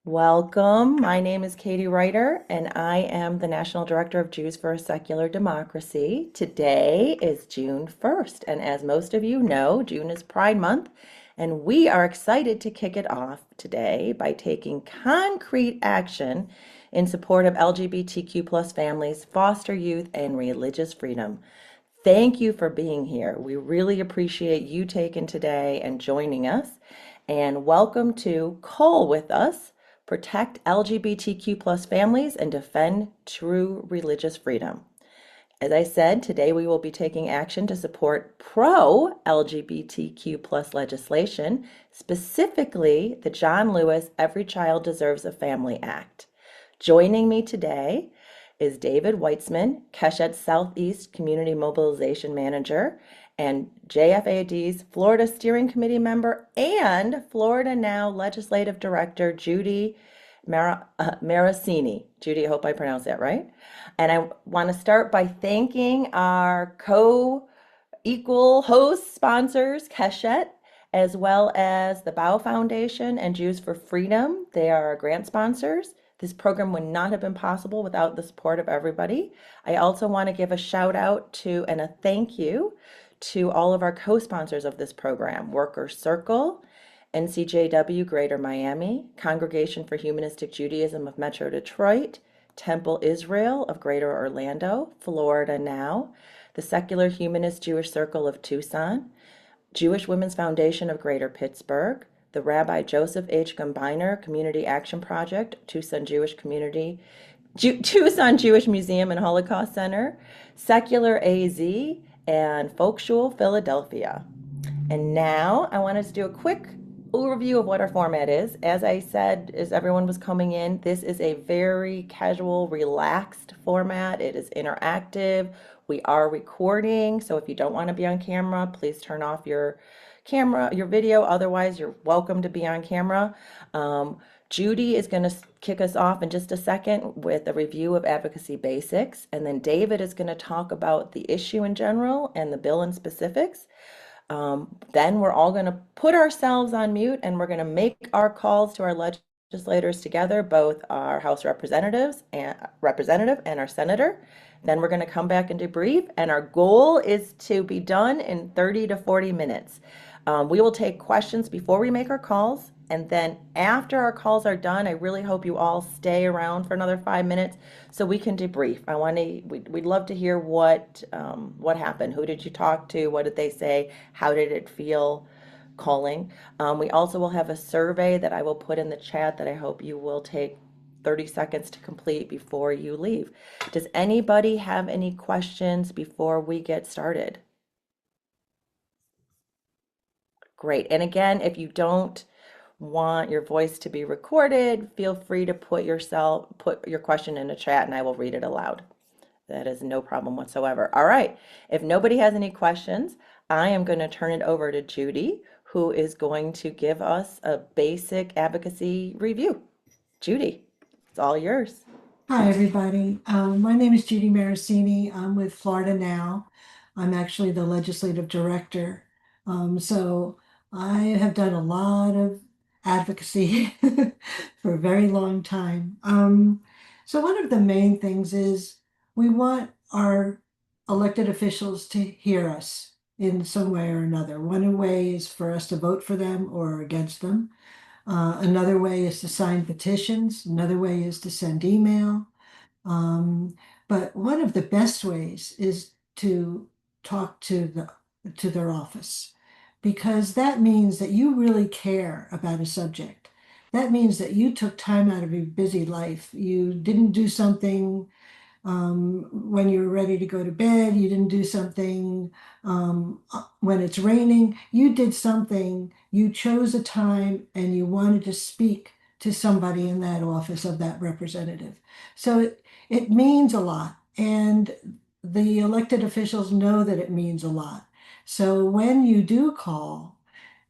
Welcome. My name is Katie Reiter, and I am the National Director of Jews for a Secular Democracy. Today is June 1st, and as most of you know, June is Pride Month, and we are excited to kick it off today by taking concrete action in support of LGBTQ plus families, foster youth, and religious freedom. Thank you for being here. We really appreciate you taking today and joining us. And welcome to Call with Us, Protect LGBTQ plus families and defend true religious freedom. As I said, today we will be taking action to support pro LGBTQ plus legislation, specifically the John Lewis Every Child Deserves a Family Act. Joining me today is David Weitzman, Keshet Southeast Community Mobilization Manager, and JFAD's Florida Steering Committee member and Florida Now Legislative Director Judy Marasini. Judy, I hope I pronounced that right. And I want to start by thanking our co-equal host sponsors, Keshet, as well as the Bow Foundation and Jews for Freedom. They are our grant sponsors. This program would not have been possible without the support of everybody. I also want to give a shout out to and a thank you to all of our co-sponsors of this program, Workers Circle, NCJW Greater Miami, Congregation for Humanistic Judaism of Metro Detroit, Temple Israel of Greater Orlando, Florida Now, the Secular Humanist Jewish Circle of Tucson, Jewish Women's Foundation of Greater Pittsburgh, the Rabbi Joseph H. Gumbiner Community Action Project, Tucson Jewish Community, Tucson Jewish Museum and Holocaust Center, Secular AZ, and Folkshul Philadelphia. And now I wanted to do a quick overview of what our format is. As I said, as everyone was coming in, this is a very casual, relaxed format. It is interactive. We are recording, so if you don't want to be on camera, please turn off your video. Otherwise, you're welcome to be on camera. Judy is going to kick us off in just a second with a review of advocacy basics, and then David is going to talk about the issue in general and the bill in specifics. Then we're all going to put ourselves on mute and we're going to make our calls to our legislators together, both our House representative and our senator. Then we're going to come back and debrief, and our goal is to be done in 30 to 40 minutes. We will take questions before we make our calls, and then after our calls are done, I really hope you all stay around for another 5 minutes so we can debrief. We'd love to hear what happened. Who did you talk to? What did they say? How did it feel calling? We also will have a survey that I will put in the chat that I hope you will take 30 seconds to complete before you leave. Does anybody have any questions before we get started? Great. And again, if you don't want your voice to be recorded, feel free to put your question in the chat and I will read it aloud. That is no problem whatsoever. All right. If nobody has any questions, I am going to turn it over to Judy, who is going to give us a basic advocacy review. Judy, it's all yours. Hi, everybody. My name is Judy Marasini. I'm with Florida Now. I'm actually the legislative director. So I have done a lot of advocacy for a very long time. So one of the main things is we want our elected officials to hear us in some way or another. One way is for us to vote for them or against them. Another way is to sign petitions. Another way is to send email. Um, but one of the best ways is to talk to their office, because that means that you really care about a subject. That means that you took time out of your busy life. You didn't do something when you're ready to go to bed. You didn't do something when it's raining. You did something. You chose a time and you wanted to speak to somebody in that office of that representative. So it means a lot. And the elected officials know that it means a lot. So when you do call,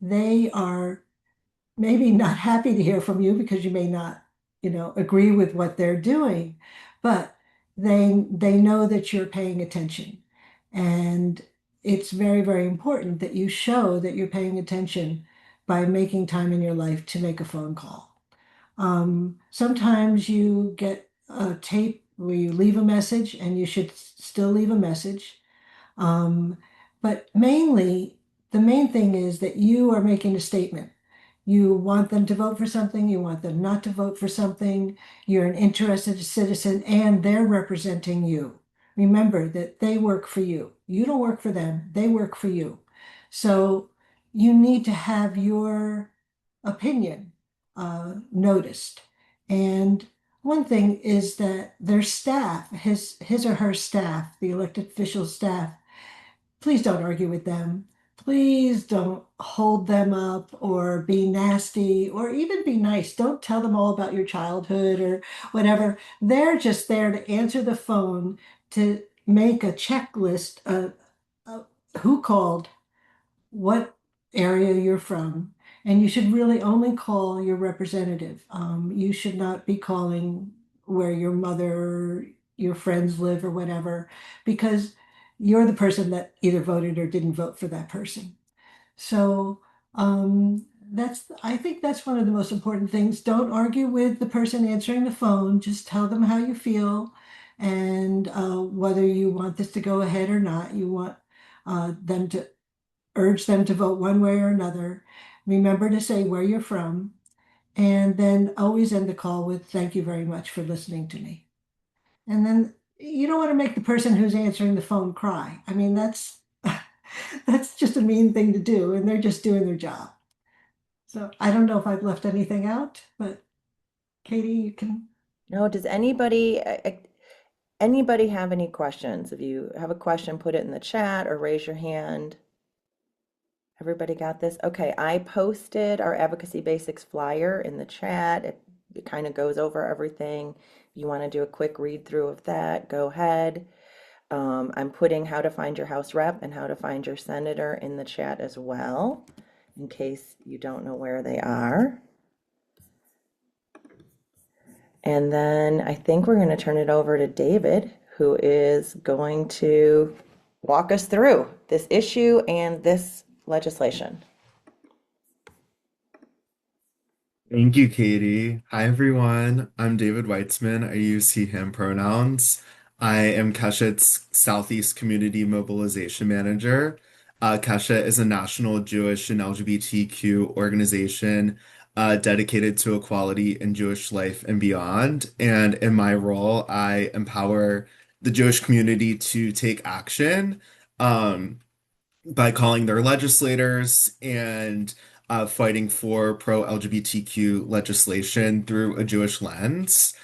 they are maybe not happy to hear from you because you may not, agree with what they're doing, but they know that you're paying attention. And it's very, very important that you show that you're paying attention by making time in your life to make a phone call. Sometimes you get a tape where you leave a message and you should still leave a message. Um, but mainly, the main thing is that you are making a statement. You want them to vote for something, you want them not to vote for something. You're an interested citizen and they're representing you. Remember that they work for you. You don't work for them, they work for you. So you need to have your opinion noticed. And one thing is that their staff, his or her staff, the elected official staff, please don't argue with them. Please don't hold them up or be nasty or even be nice. Don't tell them all about your childhood or whatever. They're just there to answer the phone, to make a checklist of who called, what area you're from, and you should really only call your representative. You should not be calling where your mother, your friends live or whatever, because you're the person that either voted or didn't vote for that person. So I think that's one of the most important things. Don't argue with the person answering the phone. Just tell them how you feel and whether you want this to go ahead or not. You want them to urge them to vote one way or another. Remember to say where you're from, and then always end the call with thank you very much for listening to me. And then you don't want to make the person who's answering the phone cry. I mean, that's that's just a mean thing to do, and they're just doing their job. So I don't know if I've left anything out, but Katie, you can. No, does anybody have any questions? If you have a question, put it in the chat or raise your hand. Everybody got this? Okay, I posted our Advocacy Basics flyer in the chat. It kind of goes over everything. If you want to do a quick read through of that, go ahead. I'm putting how to find your House rep and how to find your senator in the chat as well, in case you don't know where they are. And then I think we're going to turn it over to David, who is going to walk us through this issue and this legislation. Thank you, Katie. Hi, everyone. I'm David Weitzman. I use he, him pronouns. I am Keshet's Southeast Community Mobilization Manager. Keshet is a national Jewish and LGBTQ organization dedicated to equality in Jewish life and beyond. And in my role, I empower the Jewish community to take action. Um, by calling their legislators and fighting for pro-LGBTQ legislation through a Jewish lens.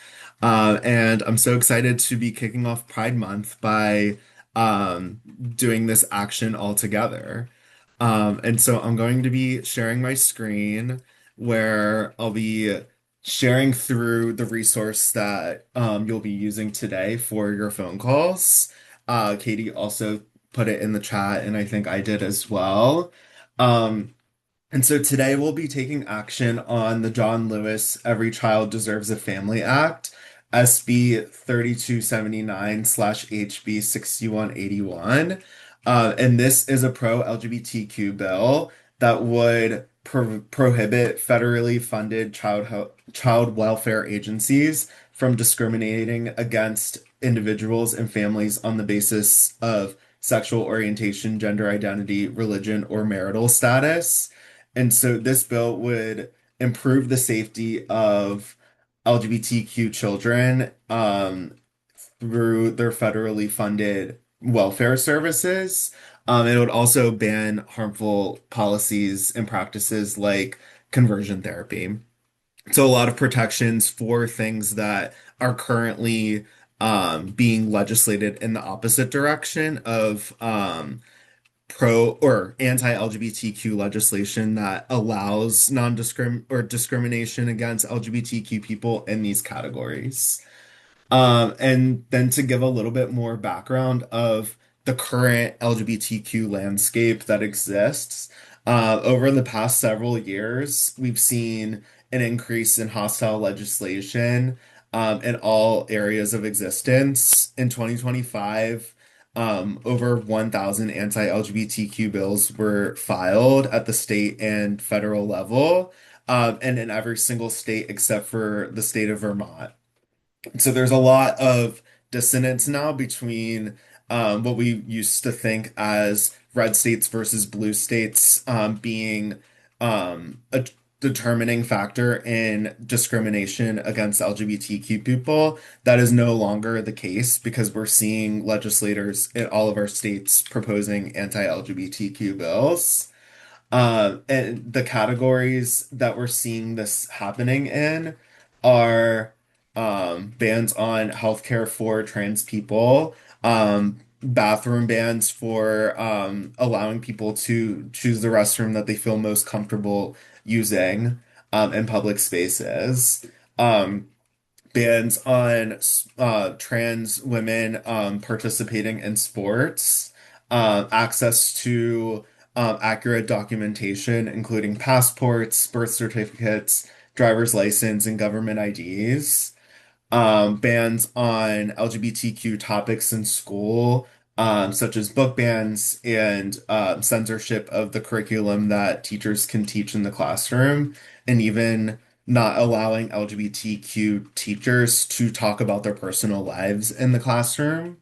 And I'm so excited to be kicking off Pride Month by doing this action all together. And so I'm going to be sharing my screen where I'll be sharing through the resource that you'll be using today for your phone calls. Katie also put it in the chat, and I think I did as well. Um, and so today we'll be taking action on the John Lewis Every Child Deserves a Family Act, SB 3279 / HB 6181. And this is a pro-LGBTQ bill that would prohibit federally funded child welfare agencies from discriminating against individuals and families on the basis of sexual orientation, gender identity, religion, or marital status. And so this bill would improve the safety of LGBTQ children through their federally funded welfare services. It would also ban harmful policies and practices like conversion therapy. So a lot of protections for things that are currently being legislated in the opposite direction of pro or anti-LGBTQ legislation that allows non-discrim or discrimination against LGBTQ people in these categories. And then to give a little bit more background of the current LGBTQ landscape that exists, over the past several years, we've seen an increase in hostile legislation in all areas of existence. In 2025, over 1,000 anti-LGBTQ bills were filed at the state and federal level. and in every single state except for the state of Vermont. So there's a lot of dissonance now between what we used to think as red states versus blue states being a determining factor in discrimination against LGBTQ people. That is no longer the case because we're seeing legislators in all of our states proposing anti-LGBTQ bills. And the categories that we're seeing this happening in are bans on healthcare for trans people, bathroom bans for allowing people to choose the restroom that they feel most comfortable using in public spaces. Um, Bans on trans women participating in sports, access to accurate documentation, including passports, birth certificates, driver's license, and government IDs, bans on LGBTQ topics in school, such as book bans and censorship of the curriculum that teachers can teach in the classroom, and even not allowing LGBTQ teachers to talk about their personal lives in the classroom.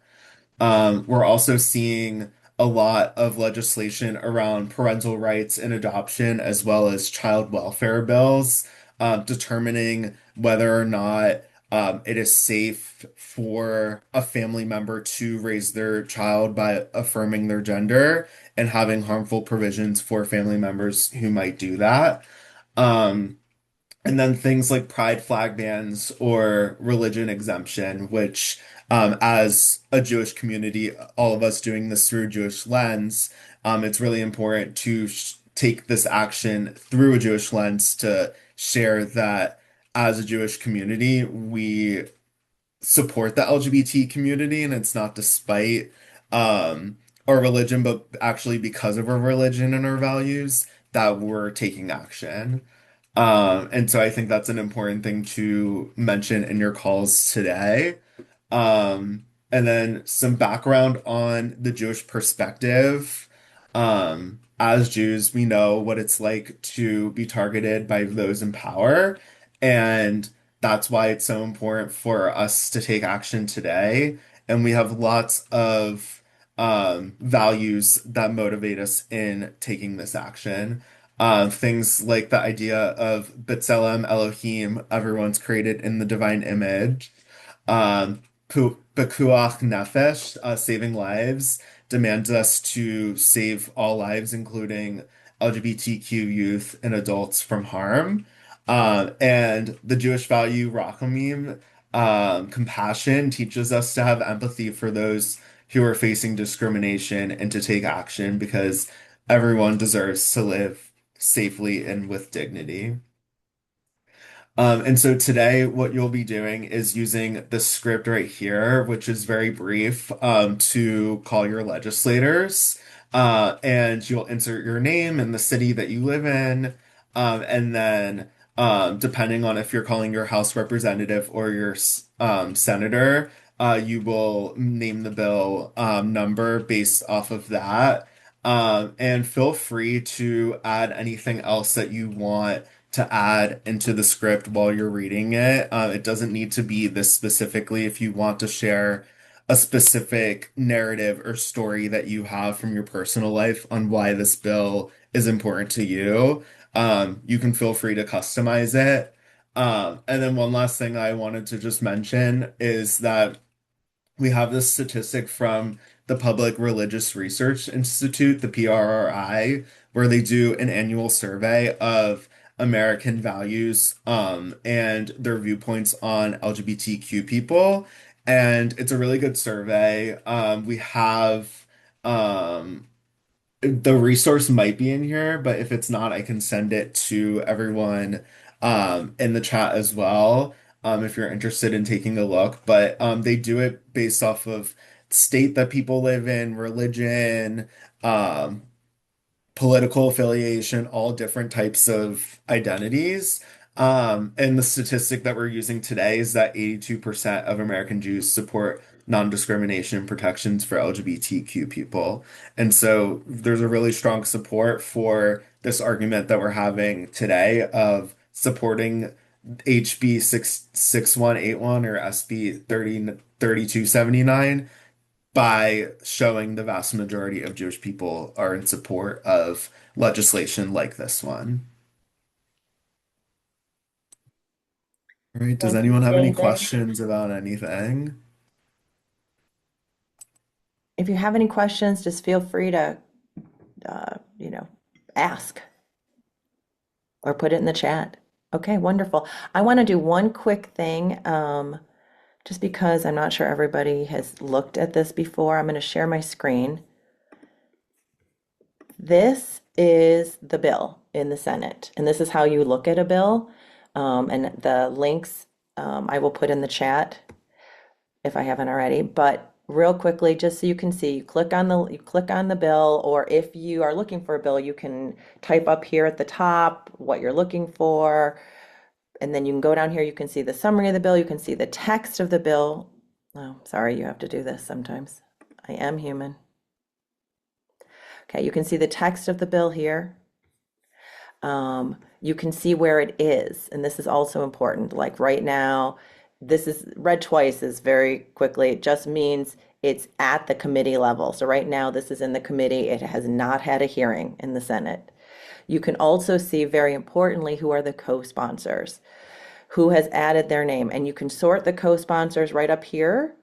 We're also seeing a lot of legislation around parental rights and adoption, as well as child welfare bills, determining whether or not it is safe for a family member to raise their child by affirming their gender and having harmful provisions for family members who might do that. Um, and then things like pride flag bans or religion exemption, which, as a Jewish community, all of us doing this through a Jewish lens, it's really important to take this action through a Jewish lens to share that as a Jewish community, we support the LGBT community, and it's not despite our religion, but actually because of our religion and our values that we're taking action. And so I think that's an important thing to mention in your calls today. And then some background on the Jewish perspective. As Jews, we know what it's like to be targeted by those in power, and that's why it's so important for us to take action today. And we have lots of values that motivate us in taking this action. Things like the idea of B'Tselem Elohim, everyone's created in the divine image. Pekuach Nefesh, saving lives, demands us to save all lives, including LGBTQ youth and adults, from harm. And the Jewish value Rachamim, compassion, teaches us to have empathy for those who are facing discrimination and to take action because everyone deserves to live safely and with dignity. And so today, what you'll be doing is using the script right here, which is very brief, to call your legislators. And you'll insert your name and the city that you live in. And then, depending on if you're calling your House representative or your senator, you will name the bill number based off of that. And feel free to add anything else that you want to add into the script while you're reading it. It doesn't need to be this specifically. If you want to share a specific narrative or story that you have from your personal life on why this bill is important to you, you can feel free to customize it. And then one last thing I wanted to just mention is that we have this statistic from the Public Religious Research Institute, the PRRI, where they do an annual survey of American values and their viewpoints on LGBTQ people. And it's a really good survey. We have the resource might be in here, but if it's not, I can send it to everyone in the chat as well, if you're interested in taking a look. But they do it based off of state that people live in, religion, um, political affiliation, all different types of identities. And the statistic that we're using today is that 82% of American Jews support non-discrimination protections for LGBTQ people. And so there's a really strong support for this argument that we're having today of supporting HB 6181 or SB 3279 by showing the vast majority of Jewish people are in support of legislation like this one. All right, does Thank you, anyone have any David. questions about anything? If you have any questions, just feel free to, you know, ask or put it in the chat. Okay, wonderful. I want to do one quick thing, just because I'm not sure everybody has looked at this before. I'm going to share my screen. This is the bill in the Senate, and this is how you look at a bill. And the links I will put in the chat if I haven't already. But real quickly, just so you can see, you click on the bill, or if you are looking for a bill, you can type up here at the top what you're looking for, and then you can go down here. You can see the summary of the bill. You can see the text of the bill. Oh, sorry, you have to do this sometimes. I am human. Okay, you can see the text of the bill here. You can see where it is, and this is also important. Like right now, this is read twice is very quickly. It just means it's at the committee level. So right now, this is in the committee. It has not had a hearing in the Senate. You can also see, very importantly, who are the co-sponsors, who has added their name, and you can sort the co-sponsors right up here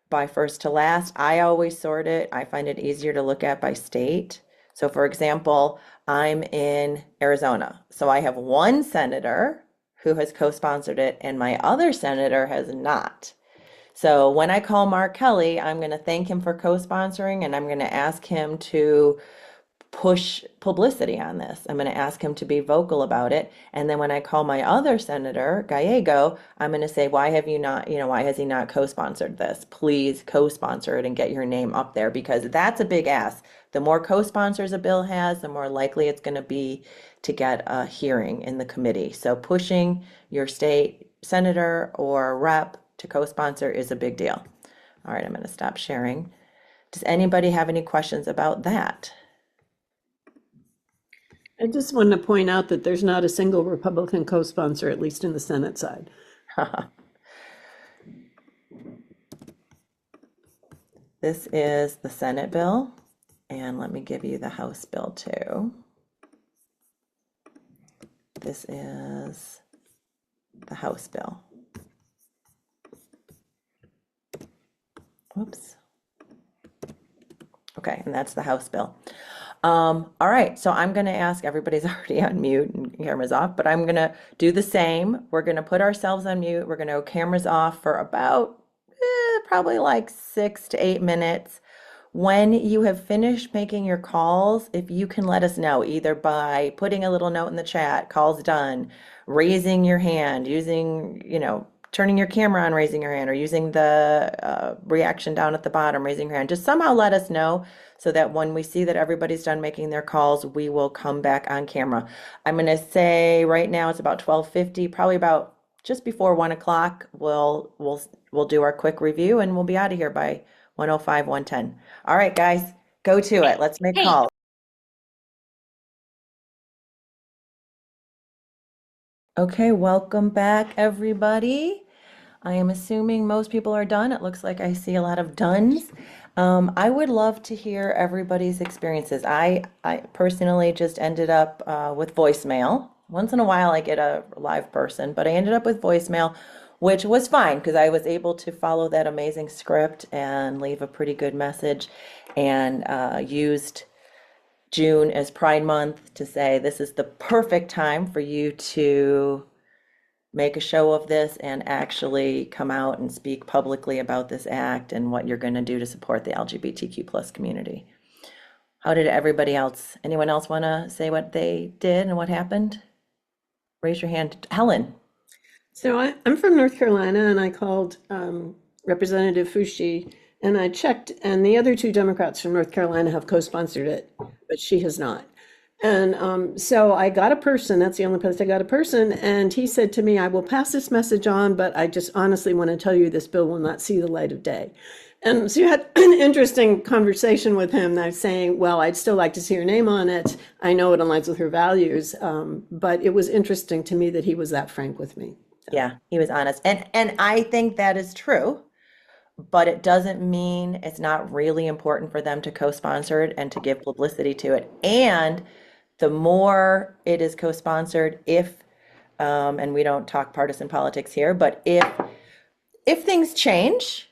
by first to last. I always sort it. I find it easier to look at by state. So for example, I'm in Arizona. So I have one senator who has co-sponsored it and my other senator has not. So when I call Mark Kelly, I'm going to thank him for co-sponsoring and I'm going to ask him to push publicity on this. I'm going to ask him to be vocal about it. And then when I call my other senator, Gallego, I'm going to say, why have you not, why has he not co-sponsored this? Please co-sponsor it and get your name up there because that's a big ask. The more co-sponsors a bill has, the more likely it's going to be to get a hearing in the committee. So pushing your state senator or rep to co-sponsor is a big deal. All right, I'm going to stop sharing. Does anybody have any questions about that? I just wanted to point out that there's not a single Republican co-sponsor, at least in the Senate side. This is the Senate bill, and let me give you the House bill too. This is the House bill. Whoops. Okay, and that's the House bill. All right, so I'm going to ask, everybody's already on mute and cameras off, but I'm going to do the same. We're going to put ourselves on mute. We're going to go cameras off for about probably like 6 to 8 minutes. When you have finished making your calls, if you can let us know, either by putting a little note in the chat, calls done, raising your hand, using, turning your camera on, raising your hand, or using the reaction down at the bottom, raising your hand. Just somehow let us know so that when we see that everybody's done making their calls, we will come back on camera. I'm going to say right now it's about 12:50, probably about just before 1 o'clock. We'll do our quick review and we'll be out of here by 1:05, 1:10. All right, guys, go to it. Let's make calls. Okay, welcome back, everybody. I am assuming most people are done. It looks like I see a lot of dones. I would love to hear everybody's experiences. I personally just ended up with voicemail. Once in a while, I get a live person, but I ended up with voicemail, which was fine because I was able to follow that amazing script and leave a pretty good message and used June as Pride Month to say this is the perfect time for you to make a show of this and actually come out and speak publicly about this act and what you're going to do to support the LGBTQ plus community. How did anyone else want to say what they did and what happened? Raise your hand. Helen. So I'm from North Carolina, and I called Representative Fushi, and I checked, and the other two Democrats from North Carolina have co-sponsored it, but she has not. And so I got a person, that's the only place I got a person, and he said to me, I will pass this message on, but I just honestly want to tell you this bill will not see the light of day. And so you had an interesting conversation with him that saying, well, I'd still like to see your name on it. I know it aligns with her values. But it was interesting to me that he was that frank with me. Yeah, he was honest. And I think that is true, but it doesn't mean it's not really important for them to co-sponsor it and to give publicity to it. And the more it is co-sponsored, if and we don't talk partisan politics here, but if things change,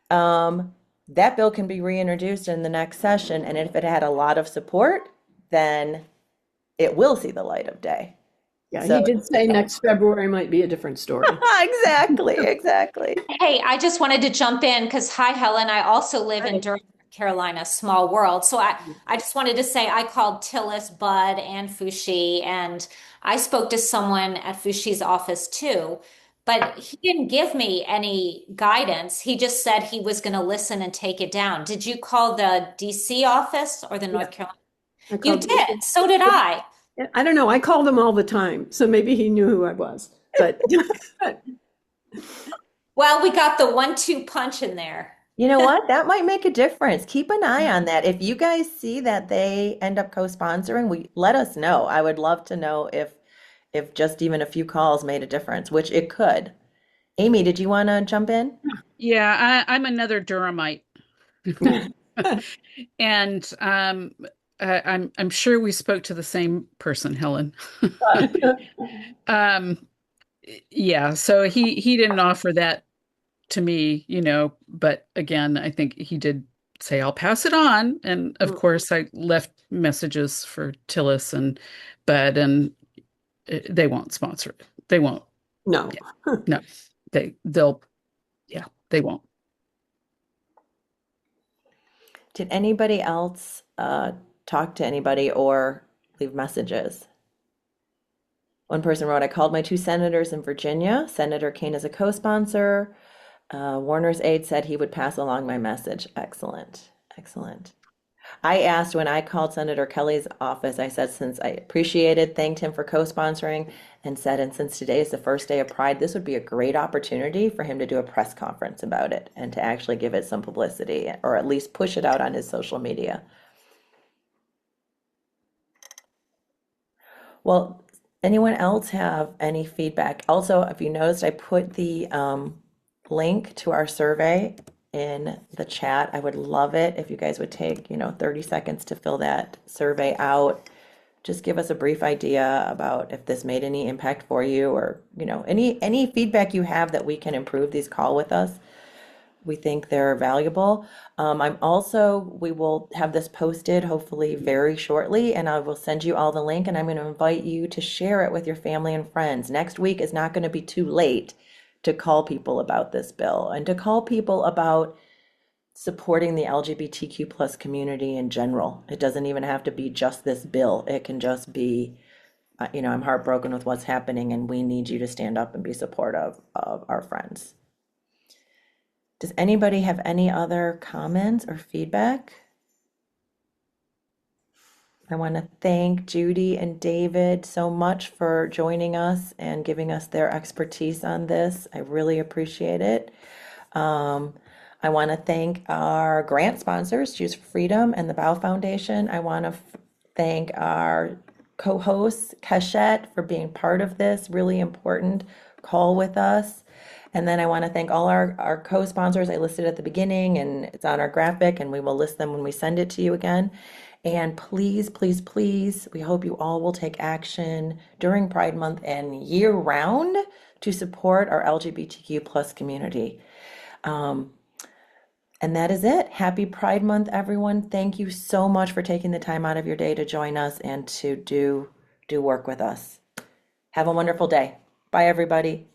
that bill can be reintroduced in the next session, and if it had a lot of support, then it will see the light of day. Yeah, So he did say next February might be a different story. exactly. Hey, I just wanted to jump in because, hi, Helen. I also live in Durham, North Carolina, small world. So I just wanted to say I called Tillis, Bud, and Fushi, and I spoke to someone at Fushi's office too. But he didn't give me any guidance. He just said he was going to listen and take it down. Did you call the DC office or the Yeah. North Carolina? I You called, did. So did I. I don't know. I called him all the time, so maybe he knew who I was. But Well, we got the 1-2 punch in there. You know what? That might make a difference. Keep an eye on that. If you guys see that they end up co-sponsoring, let us know. I would love to know if just even a few calls made a difference, which it could. Amy, did you want to jump in? Yeah, I'm another Durhamite, and I'm sure we spoke to the same person, Helen. Yeah, so he didn't offer that to me, but again, I think he did say I'll pass it on, and of course I left messages for Tillis and Bud, and they won't sponsor it. They won't. no. No, they'll yeah, they won't. Did anybody else talk to anybody or leave messages? One person wrote, I called my two senators in Virginia. Senator Kane is a co-sponsor. Warner's aide said he would pass along my message. Excellent. Excellent. I asked when I called Senator Kelly's office, I said, since I appreciated, thanked him for co-sponsoring, and said, and since today is the first day of Pride, this would be a great opportunity for him to do a press conference about it and to actually give it some publicity or at least push it out on his social media. Well, anyone else have any feedback? Also, if you noticed, I put the link to our survey in the chat. I would love it if you guys would take, 30 seconds to fill that survey out. Just give us a brief idea about if this made any impact for you or, any feedback you have that we can improve these call with us. We think they're valuable. We will have this posted hopefully very shortly, and I will send you all the link, and I'm going to invite you to share it with your family and friends. Next week is not going to be too late to call people about this bill and to call people about supporting the LGBTQ plus community in general. It doesn't even have to be just this bill. It can just be, I'm heartbroken with what's happening and we need you to stand up and be supportive of our friends. Does anybody have any other comments or feedback? I want to thank Judy and David so much for joining us and giving us their expertise on this. I really appreciate it. I want to thank our grant sponsors, Choose for Freedom and the Bow Foundation. I want to thank our co-host, Keshet, for being part of this really important call with us. And then I want to thank all our co-sponsors I listed at the beginning, and it's on our graphic, and we will list them when we send it to you again. And please, please, please, we hope you all will take action during Pride Month and year round to support our LGBTQ plus community. And that is it. Happy Pride Month, everyone. Thank you so much for taking the time out of your day to join us and to do work with us. Have a wonderful day. Bye, everybody.